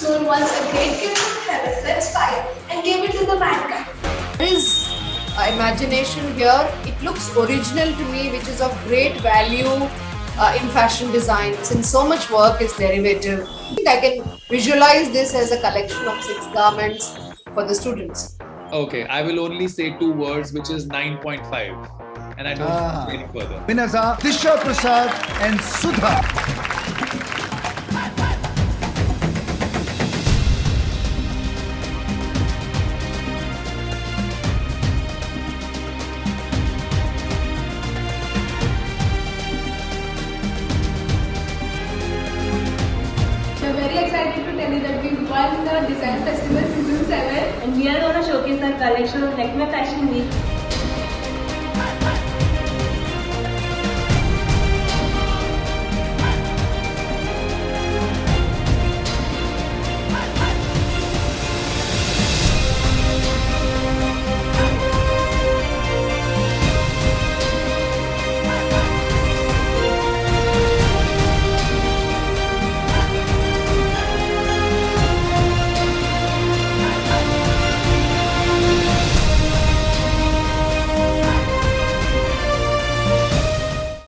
soul wants a great gift from heaven, let's fight and give it to the mankind. There is imagination here. It looks original to me, which is of great value in fashion design. Since so much work is derivative, I think I can visualize this as a collection of 6 garments for the students. Okay, I will only say 2 words, which is 9.5. And I don't go any further. Winners are 𝗕شه𝗶𝘀 and Sudha. We are very excited to tell you that we won the Design Festival Season 7. And we are going to showcase our collection on Lakme Fashion Week.